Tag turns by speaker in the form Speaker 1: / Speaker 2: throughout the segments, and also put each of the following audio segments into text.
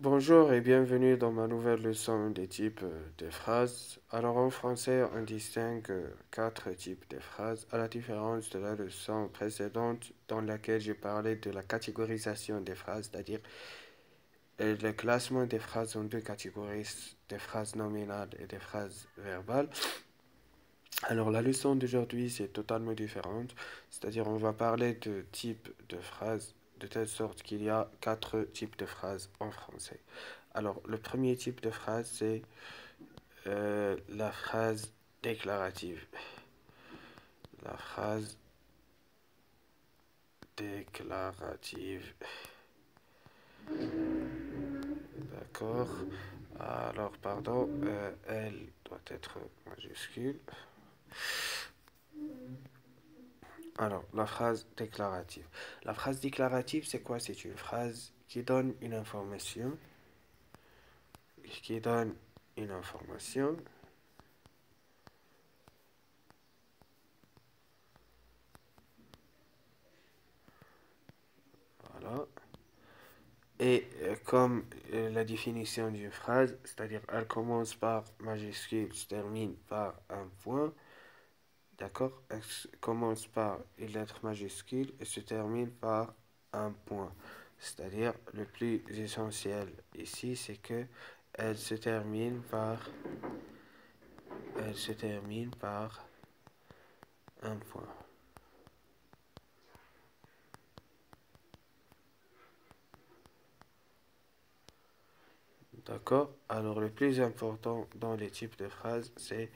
Speaker 1: Bonjour et bienvenue dans ma nouvelle leçon des types de phrases. Alors en français, on distingue quatre types de phrases, à la différence de la leçon précédente dans laquelle j'ai parlé de la catégorisation des phrases, c'est-à-dire le classement des phrases en deux catégories, des phrases nominales et des phrases verbales. Alors la leçon d'aujourd'hui, c'est totalement différente, c'est-à-dire on va parler de types de phrases de telle sorte qu'il y a quatre types de phrases en français. Alors le premier type de phrase, c'est la phrase déclarative. La phrase déclarative. D'accord. Alors, pardon, elle doit être majuscule. Alors, la phrase déclarative. La phrase déclarative, c'est quoi? C'est une phrase qui donne une information, qui donne une information, voilà. Et comme la définition d'une phrase, c'est-à-dire elle commence par majuscule, se termine par un point, d'accord? Elle commence par une lettre majuscule et se termine par un point. C'est-à-dire le plus essentiel ici, c'est que elle se termine par, elle se termine par un point. D'accord? Alors le plus important dans les types de phrases, c'est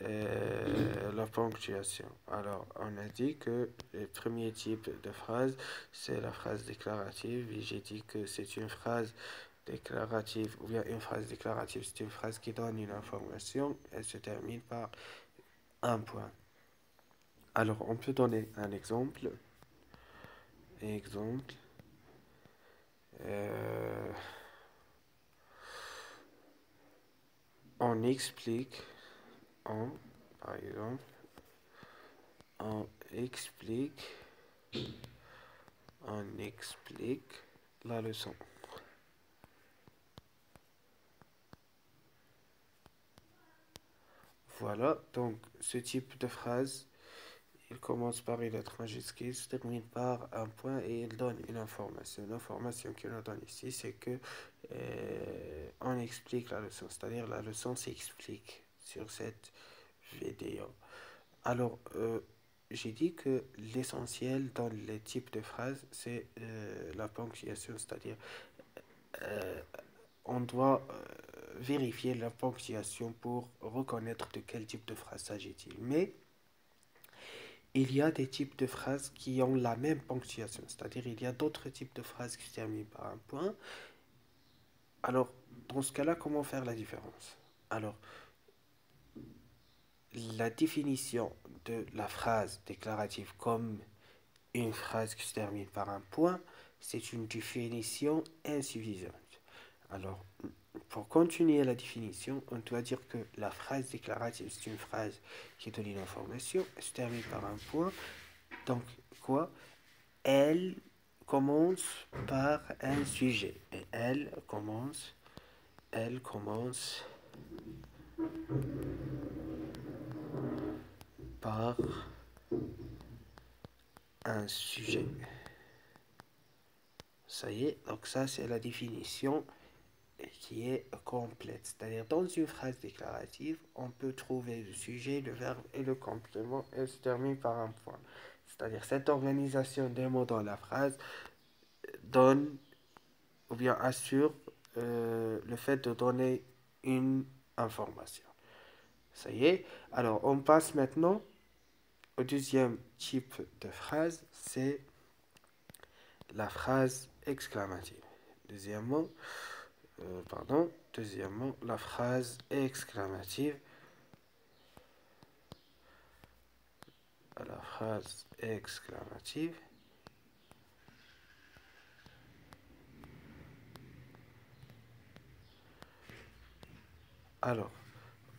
Speaker 1: la ponctuation. Alors, on a dit que le premier type de phrase, c'est la phrase déclarative. Et j'ai dit que c'est une phrase déclarative, ou bien une phrase déclarative, c'est une phrase qui donne une information. Elle se termine par un point. Alors, on peut donner un exemple. Exemple. euh, on explique, on, par exemple, on explique, on explique la leçon. Voilà, donc ce type de phrase, il commence par une lettre majuscule, se termine par un point et il donne une information. L'information qu'il nous donne ici, c'est que on explique la leçon, c'est-à-dire la leçon s'explique sur cette vidéo. Alors, j'ai dit que l'essentiel dans les types de phrases, c'est la ponctuation, c'est-à-dire euh, on doit vérifier la ponctuation pour reconnaître de quel type de phrase s'agit-il. Mais il y a des types de phrases qui ont la même ponctuation, c'est-à-dire il y a d'autres types de phrases qui se terminent par un point. Alors, dans ce cas-là, comment faire la différence? Alors, la définition de la phrase déclarative comme une phrase qui se termine par un point, c'est une définition insuffisante. Alors, pour continuer la définition, on doit dire que la phrase déclarative, c'est une phrase qui donne une information, elle se termine par un point. Donc, quoi? Elle commence par un sujet. Et elle commence par un sujet. Ça y est, donc ça c'est la définition qui est complète. C'est-à-dire dans une phrase déclarative, on peut trouver le sujet, le verbe et le complément et se termine par un point. C'est-à-dire cette organisation des mots dans la phrase donne ou bien assure le fait de donner une information. Ça y est. Alors, on passe maintenant au deuxième type de phrase, c'est la phrase exclamative. Deuxièmement, deuxièmement, la phrase exclamative. La phrase exclamative. Alors,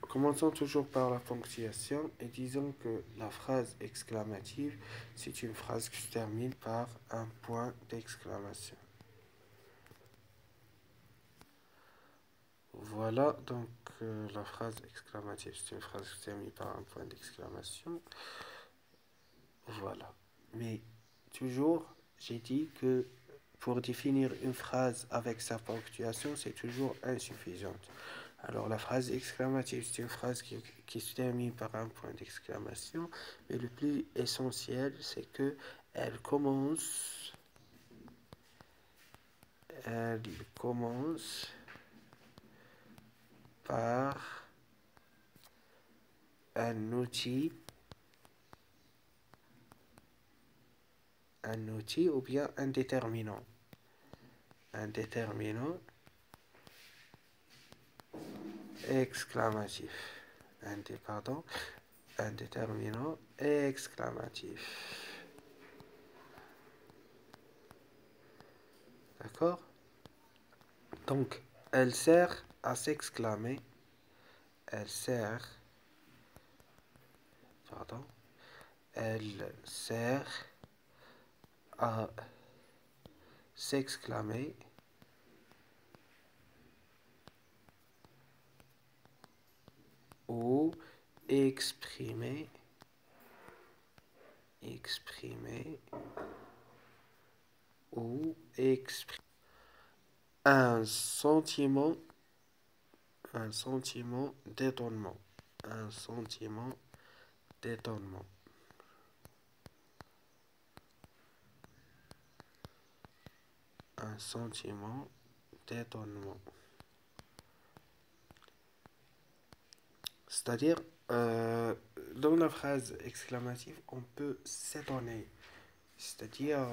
Speaker 1: commençons toujours par la ponctuation et disons que la phrase exclamative, c'est une phrase qui se termine par un point d'exclamation. Voilà, donc la phrase exclamative, c'est une phrase qui se termine par un point d'exclamation. Voilà. Mais toujours, j'ai dit que pour définir une phrase avec sa ponctuation, c'est toujours insuffisante. Alors la phrase exclamative, c'est une phrase qui se termine par un point d'exclamation, mais le plus essentiel, c'est que elle commence, elle commence par un outil, ou bien un déterminant. Un déterminant exclamatif. Pardon, un déterminant exclamatif. D'accord? Donc, elle sert à s'exclamer. Elle sert, pardon, elle sert à s'exclamer ou exprimer, ou exprimer un sentiment, d'étonnement, un sentiment d'étonnement, un sentiment d'étonnement. C'est-à-dire, dans la phrase exclamative, on peut s'étonner, c'est-à-dire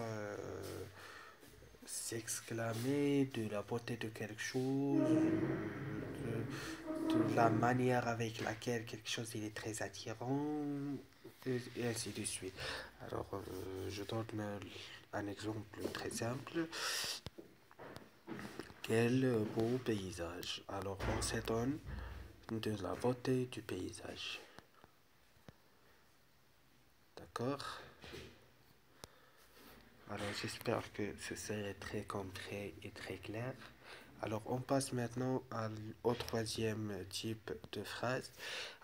Speaker 1: s'exclamer de la beauté de quelque chose, de la manière avec laquelle quelque chose il est très attirant, et ainsi de suite. Alors, je donne un exemple très simple. Quel beau paysage. Alors, on s'étonne de la beauté du paysage. D'accord? Alors, j'espère que ce serait très concret et très clair. Alors, on passe maintenant au troisième type de phrase.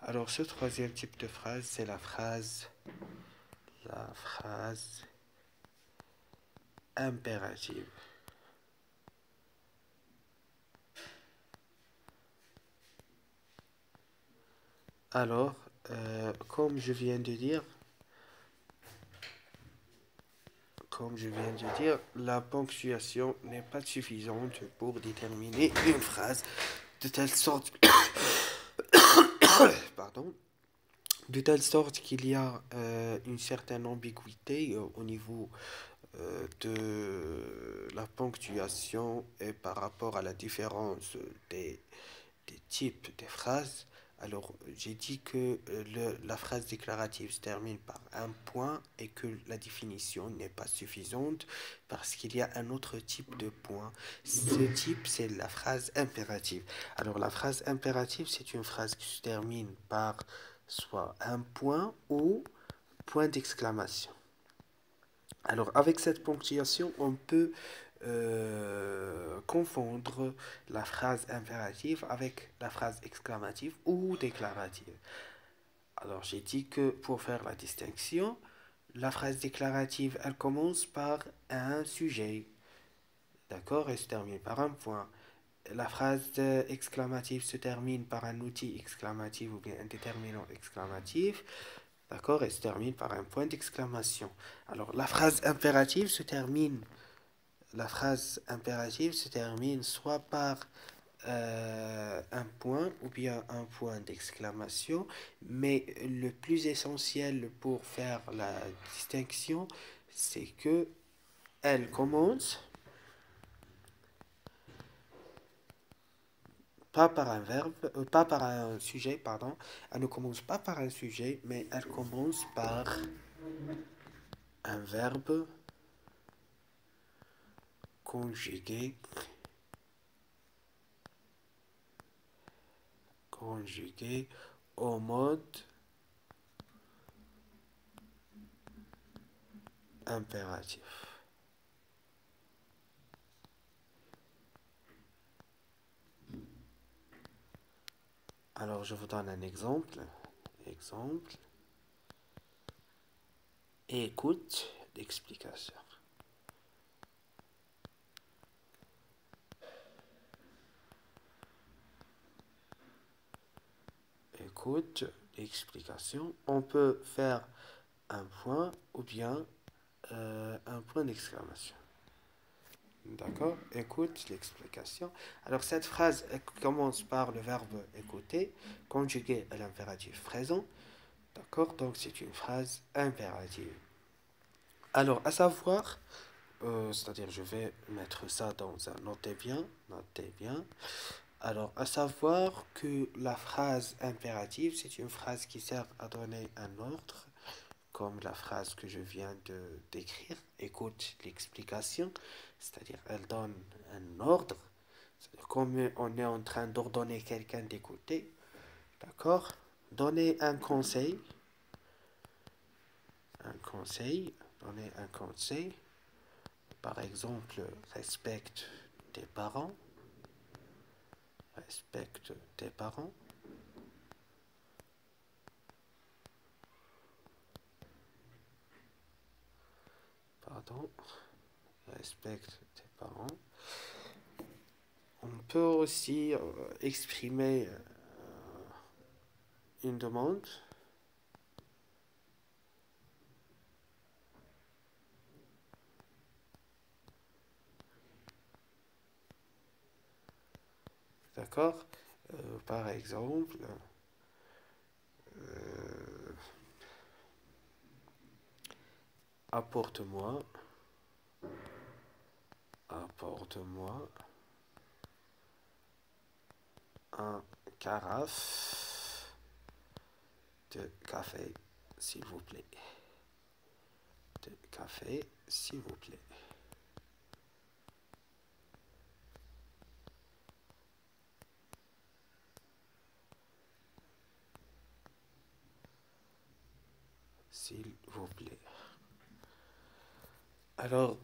Speaker 1: Alors, ce troisième type de phrase, c'est la phrase impérative. Alors, comme je viens de dire, la ponctuation n'est pas suffisante pour déterminer une phrase de telle sorte, pardon, de telle sorte qu'il y a une certaine ambiguïté au niveau de la ponctuation et par rapport à la différence des types de phrases. Alors, j'ai dit que la phrase déclarative se termine par un point et que la définition n'est pas suffisante parce qu'il y a un autre type de point. Ce type, c'est la phrase impérative. Alors, la phrase impérative, c'est une phrase qui se termine par soit un point ou point d'exclamation. Alors, avec cette ponctuation, on peut confondre la phrase impérative avec la phrase exclamative ou déclarative. Alors, j'ai dit que pour faire la distinction, la phrase déclarative, elle commence par un sujet, d'accord, et se termine par un point. La phrase exclamative se termine par un outil exclamatif ou bien un déterminant exclamatif. D'accord? Et se termine par un point d'exclamation. Alors, la phrase impérative se termine soit par un point ou bien un point d'exclamation, mais le plus essentiel pour faire la distinction, c'est que elle commence pas par un verbe, pas par un sujet, pardon. Elle ne commence pas par un sujet, mais elle commence par un verbe conjugué, au mode impératif. Alors, je vous donne un exemple. Exemple. Écoute l'explication. Écoute l'explication. On peut faire un point ou bien un point d'exclamation. D'accord? Écoute l'explication. Alors, cette phrase commence par le verbe écouter, conjugué à l'impératif présent. D'accord? Donc, c'est une phrase impérative. Alors, à savoir, c'est-à-dire, je vais mettre ça dans un notez bien, notez bien. Alors, à savoir que la phrase impérative, c'est une phrase qui sert à donner un ordre, comme la phrase que je viens de d'écrire. Écoute l'explication, c'est-à-dire, elle donne un ordre. C'est-à-dire, comme on est en train d'ordonner quelqu'un d'écouter, d'accord? Donner donner un conseil. Par exemple, respecte tes parents, respecte tes parents. Pardon, respecte tes parents. On peut aussi exprimer une demande. D'accord? Par exemple, euh, apporte-moi, apporte-moi un carafe de café, s'il vous plaît. De café, s'il vous plaît. S'il vous plaît. Alors,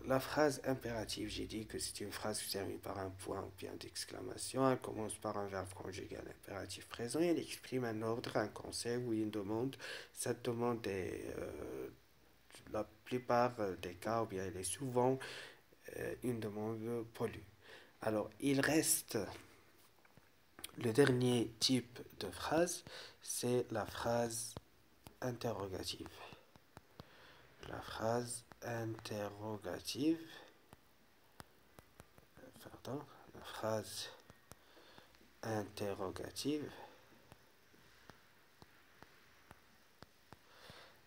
Speaker 1: la phrase impérative, j'ai dit que c'est une phrase qui se termine par un point ou bien d'exclamation. Elle commence par un verbe conjugué à l'impératif présent et elle exprime un ordre, un conseil ou une demande. Cette demande est, la plupart des cas, ou bien elle est souvent une demande polie. Alors, il reste le dernier type de phrase, c'est la phrase interrogative. La phrase interrogative, pardon, la phrase interrogative.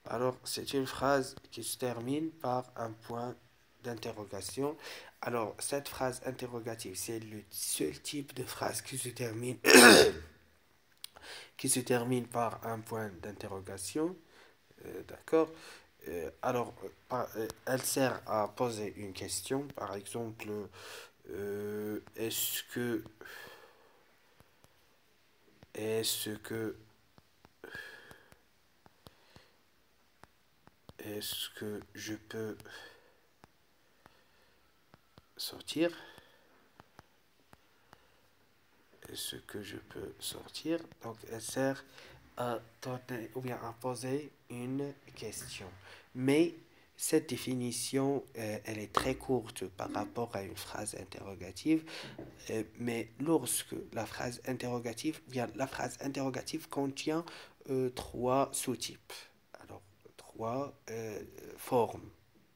Speaker 1: Alors, c'est une phrase qui se termine par un point d'interrogation. Alors, cette phrase interrogative, c'est le seul type de phrase qui se termine, qui se termine par un point d'interrogation. D'accord? Alors, elle sert à poser une question. Par exemple, est-ce que, est-ce que, est-ce que je peux sortir? Est-ce que je peux sortir? Donc, elle sert à donner ou bien à poser une question. Mais cette définition, elle est très courte par rapport à une phrase interrogative. Mais lorsque la phrase interrogative, bien, la phrase interrogative contient trois sous-types. Alors, trois formes,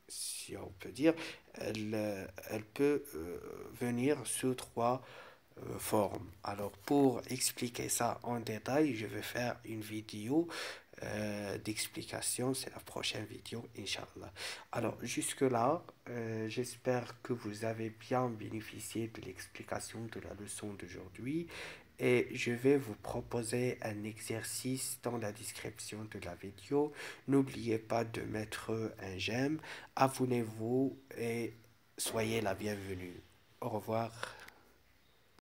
Speaker 1: si on peut dire. Elle peut venir sous trois formes. Alors, pour expliquer ça en détail, je vais faire une vidéo d'explication. C'est la prochaine vidéo, Inch'Allah. Alors, jusque-là, j'espère que vous avez bien bénéficié de l'explication de la leçon d'aujourd'hui. Et je vais vous proposer un exercice dans la description de la vidéo. N'oubliez pas de mettre un j'aime, abonnez-vous et soyez la bienvenue. Au revoir.